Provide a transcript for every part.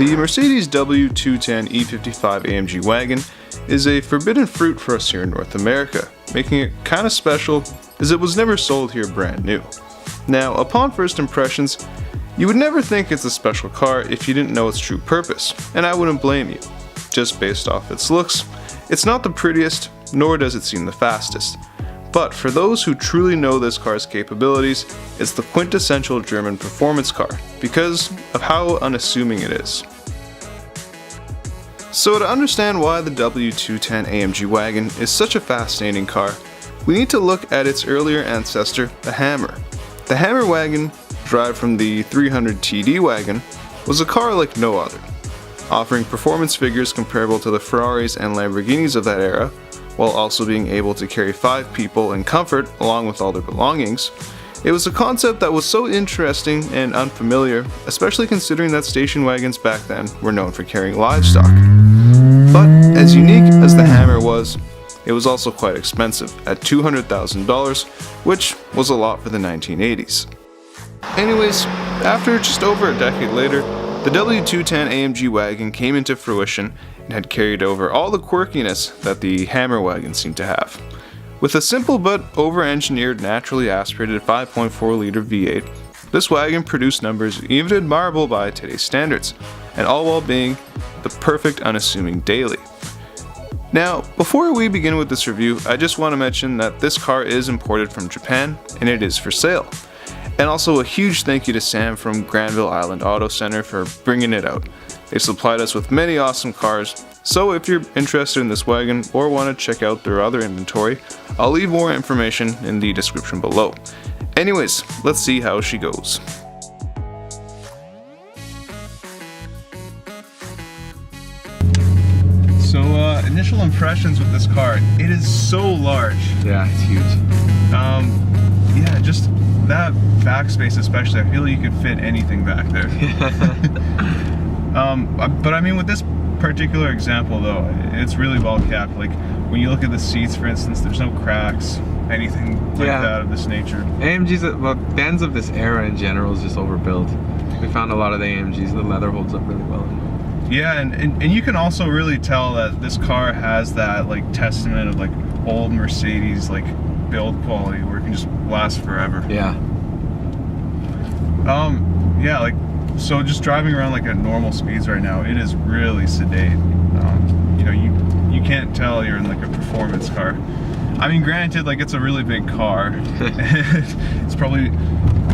The Mercedes W210 E55 AMG Wagon is a forbidden fruit for us here in North America, making it kind of special as it was never sold here brand new. Now, upon first impressions, you would never think it's a special car if you didn't know its true purpose, and I wouldn't blame you. Just based off its looks, it's not the prettiest, nor does it seem the fastest. But for those who truly know this car's capabilities, it's the quintessential German performance car, because of how unassuming it is. So to understand why the W210 AMG Wagon is such a fascinating car, we need to look at its earlier ancestor, the Hammer. The Hammer Wagon, derived from the 300 TD Wagon, was a car like no other, offering performance figures comparable to the Ferraris and Lamborghinis of that era, while also being able to carry 5 people in comfort along with all their belongings. It was a concept that was so interesting and unfamiliar, especially considering that station wagons back then were known for carrying livestock. But as unique as the Hammer was, it was also quite expensive at $200,000, which was a lot for the 1980s. Anyways, after just over a decade later, the W210 AMG Wagon came into fruition and had carried over all the quirkiness that the Hammer Wagon seemed to have. With a simple but over-engineered naturally aspirated 5.4 liter V8, this wagon produced numbers even admirable by today's standards, and all while being the perfect unassuming daily. Now, before we begin with this review, I just want to mention that this car is imported from Japan and it is for sale. And also a huge thank you to Sam from Granville Island Auto Centre for bringing it out. They supplied us with many awesome cars, so if you're interested in this wagon or want to check out their other inventory, I'll leave more information in the description below. Anyways, let's see how she goes. So initial impressions with this car, it is so large. Yeah, it's huge. Yeah, just that back space especially, I feel like you could fit anything back there. But I mean, with this particular example though, it's really well kept. Like when you look at the seats, for instance, there's no cracks, anything like that of this nature. AMGs, well, Benz of this era in general is just overbuilt. We found a lot of the AMGs, the leather holds up really well. Yeah, and you can also really tell that this car has that like testament of like old Mercedes like build quality where it can just last forever. Yeah. Yeah, like, so just driving around like at normal speeds right now, it is really sedate. You know, you can't tell you're in like a performance car. I mean, granted, like it's a really big car. It's probably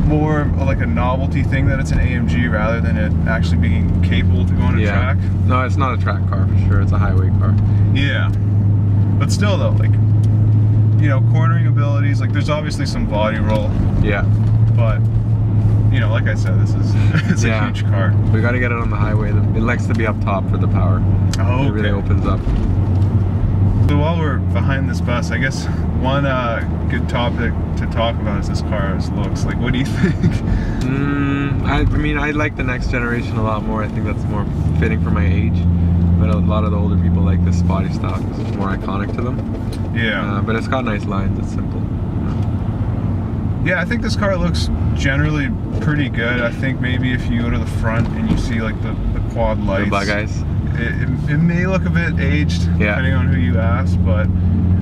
more like a novelty thing that it's an AMG rather than it actually being capable to go on a track. No, it's not a track car for sure. It's a highway car. Yeah, but still though, like, you know, cornering abilities, like there's obviously some body roll. Yeah. But, you know, like I said, this is it's a huge car. We got to get it on the highway. It likes to be up top for the power. Oh, okay. It really opens up. So while we're behind this bus, I guess one good topic to talk about is this car's looks. Like, what do you think? I mean, I like the next generation a lot more. I think that's more fitting for my age. But a lot of the older people like this spotty style because it's more iconic to them. Yeah. But it's got nice lines. It's simple. Yeah, I think this car looks generally pretty good. I think maybe if you go to the front and you see like the quad lights, the bug eyes, it may look a bit aged, depending on who you ask. But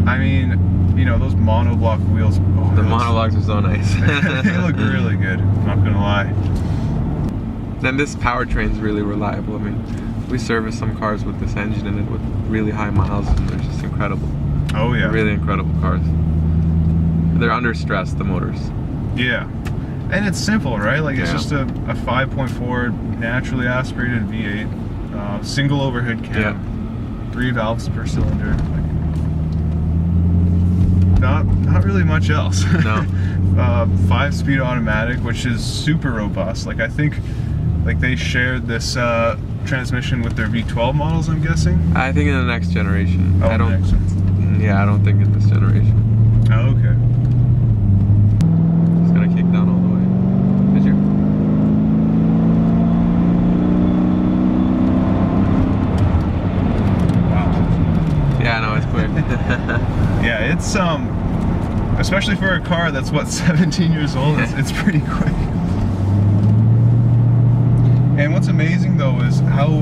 I mean, you know, those monoblock wheels. Oh, the monologues are so nice. They look really good. I'm not gonna lie. Then this powertrain's really reliable. I mean, we service some cars with this engine in it with really high miles, and they're just incredible. Oh yeah. They're really incredible cars. They're under stress, the motors. Yeah. And it's simple, right? Like it's just a 5.4 naturally aspirated V8, single overhead cam, 3 valves per cylinder. Like, not really much else. No. 5-speed automatic, which is super robust. Like I think, like they shared this transmission with their V12 models, I'm guessing. I think in the next generation. Oh, I don't think in this generation. Oh, okay. It's gonna kick down all the way. Did you? Wow. Yeah, no, it's quick. Yeah, it's especially for a car that's what, 17 years old, it's pretty quick. And what's amazing though is how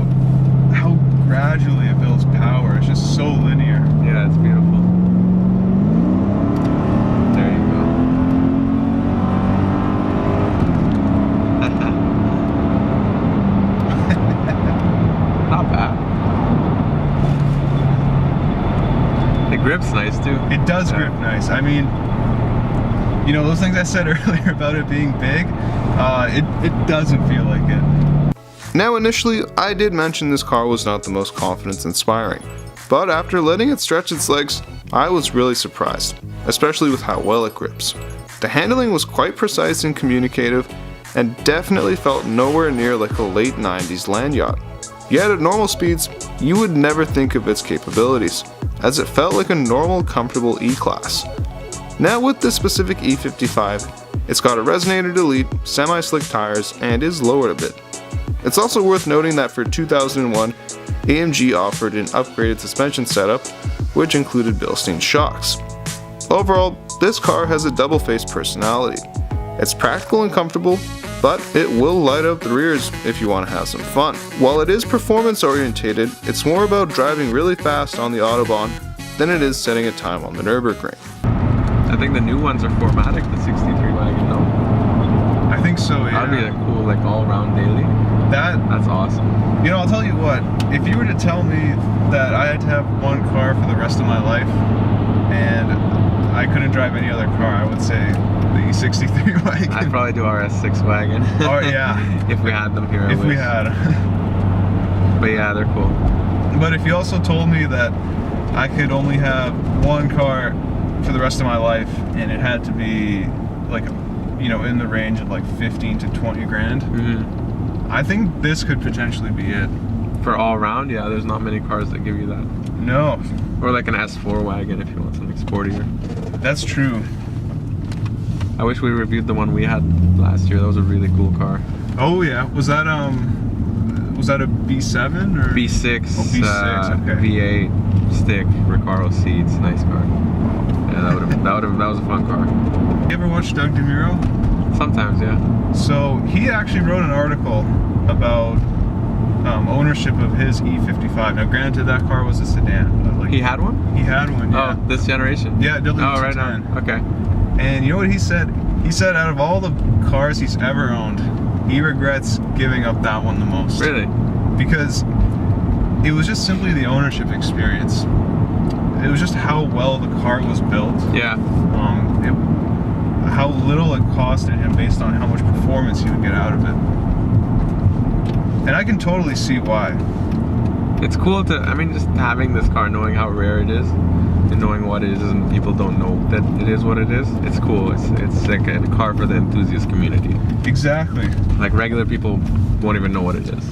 gradually it builds power. It's just so linear. Yeah, it's beautiful. There you go. Not bad. The grip's nice too. It does grip nice. I mean, you know, those things I said earlier about it being big, it doesn't feel like it. Now initially, I did mention this car was not the most confidence inspiring, but after letting it stretch its legs, I was really surprised, especially with how well it grips. The handling was quite precise and communicative, and definitely felt nowhere near like a late 90s land yacht. Yet at normal speeds, you would never think of its capabilities, as it felt like a normal, comfortable E-Class. Now with this specific E55, it's got a resonator delete, semi-slick tires, and is lowered a bit. It's also worth noting that for 2001, AMG offered an upgraded suspension setup, which included Bilstein shocks. Overall, this car has a double-faced personality. It's practical and comfortable, but it will light up the rears if you want to have some fun. While it is performance-orientated, it's more about driving really fast on the autobahn than it is setting a time on the Nürburgring. I think the new ones are 4MATIC, the 63 Wagon, no? I think so, yeah. That'd be a cool, like, all-round daily. That's awesome. You know, I'll tell you what, if you were to tell me that I had to have one car for the rest of my life, and I couldn't drive any other car, I would say the E63 Wagon. I'd probably do our S6 Wagon. Oh, yeah. If we had them here, If we had. But yeah, they're cool. But if you also told me that I could only have one car for the rest of my life, and it had to be like, you know, in the range of like 15 to 20 grand, I think this could potentially be it. For all round, yeah, there's not many cars that give you that. No. Or like an S4 Wagon if you want something sportier. That's true. I wish we reviewed the one we had last year. That was a really cool car. Oh yeah, was that a B7 or B6? Oh, B6. Okay. V8 stick, Recaro seats, nice car. Yeah, that was a fun car. You ever watch Doug DeMuro? Sometimes, yeah. So he actually wrote an article about ownership of his E55. Now, granted, that car was a sedan. But like, He had one? He had one. Yeah. Oh, this generation? Yeah, W210. Oh, right on. Okay. And you know what he said? He said out of all the cars he's ever owned, he regrets giving up that one the most. Really? Because it was just simply the ownership experience. It was just how well the car was built. Yeah. How little it costed him based on how much performance he would get out of it. And I can totally see why. It's cool to, I mean, just having this car, knowing how rare it is, and knowing what it is, and people don't know that it is what it is. It's cool. It's like a car for the enthusiast community. Exactly. Like regular people won't even know what it is.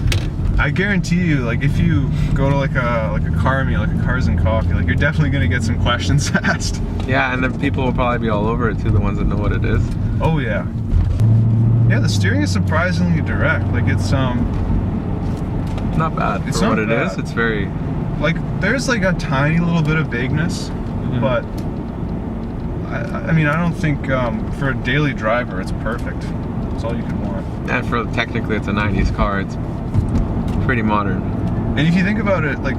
I guarantee you, like if you go to like a car meet, like a Cars and Coffee, like you're definitely gonna get some questions asked. Yeah, and then people will probably be all over it too, the ones that know what it is. Oh yeah. Yeah, the steering is surprisingly direct. Like it's not bad it's for not what bad. it is. It's very like there's like a tiny little bit of vagueness, but I mean I don't think for a daily driver it's perfect. It's all you can want. And for technically it's a 90s car. It's pretty modern. And if you think about it, like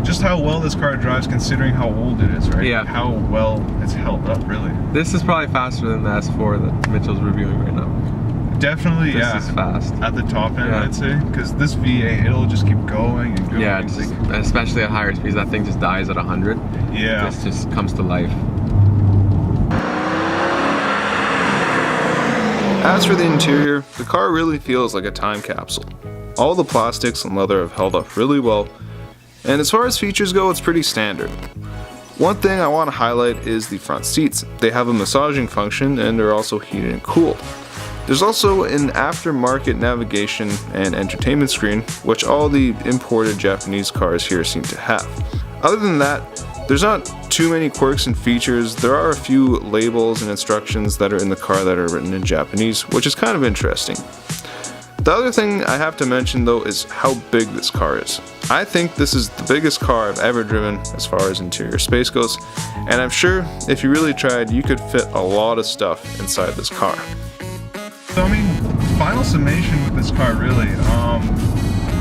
just how well this car drives considering how old it is, right? Yeah. How well it's held up, really. This is probably faster than the S4 that Mitchell's reviewing right now. Definitely, This yeah. is fast. At the top end, Yeah. I'd say, because this V8, it'll just keep going and going. Yeah, just, especially at higher speeds, that thing just dies at 100. Yeah. It just comes to life. As for the interior, the car really feels like a time capsule. All the plastics and leather have held up really well, and as far as features go, it's pretty standard. One thing I want to highlight is the front seats. They have a massaging function and are also heated and cooled. There's also an aftermarket navigation and entertainment screen, which all the imported Japanese cars here seem to have. Other than that, there's not too many quirks and features. There are a few labels and instructions that are in the car that are written in Japanese, which is kind of interesting. The other thing I have to mention though is how big this car is. I think this is the biggest car I've ever driven as far as interior space goes, and I'm sure if you really tried, you could fit a lot of stuff inside this car. So I mean, final summation with this car, really,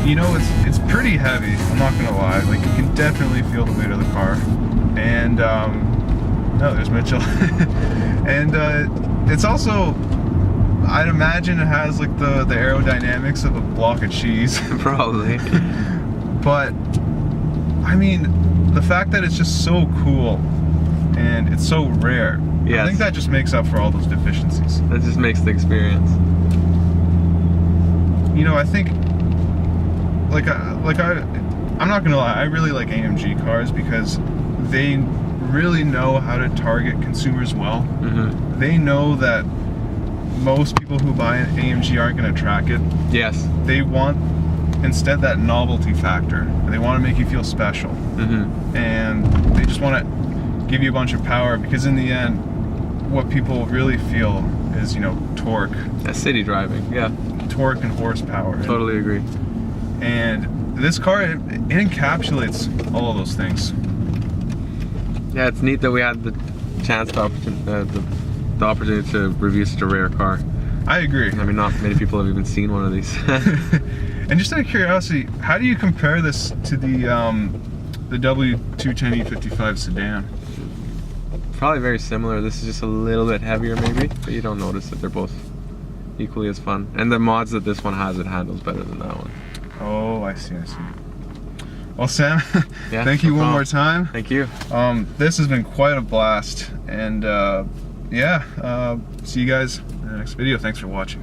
you know, it's pretty heavy. I'm not gonna lie. Like, you can definitely feel the weight of the car. And no, there's Mitchell. And it's also, I'd imagine it has like the aerodynamics of a block of cheese. Probably. But I mean, the fact that it's just so cool and it's so rare, yes. I think that just makes up for all those deficiencies. That just makes the experience. You know, I think, I'm not gonna lie, I really like AMG cars because they really know how to target consumers well. Mm-hmm. They know that most people who buy an AMG aren't gonna track it. Yes. They want instead that novelty factor. They want to make you feel special. Mm-hmm. And they just want to give you a bunch of power, because in the end, what people really feel is, you know, torque. That's city driving, yeah. Torque and horsepower. Totally agree. And this car, it encapsulates all of those things. Yeah, it's neat that we had the chance, the opportunity to review such a rare car. I agree. I mean, not many people have even seen one of these. And just out of curiosity, how do you compare this to the W210 E55 sedan? Probably very similar. This is just a little bit heavier maybe, but you don't notice that they're both equally as fun. And the mods that this one has, it handles better than that one. Oh, I see. Well, Sam, yeah, thank you one more time. Thank you. This has been quite a blast, and yeah, see you guys in the next video. Thanks for watching.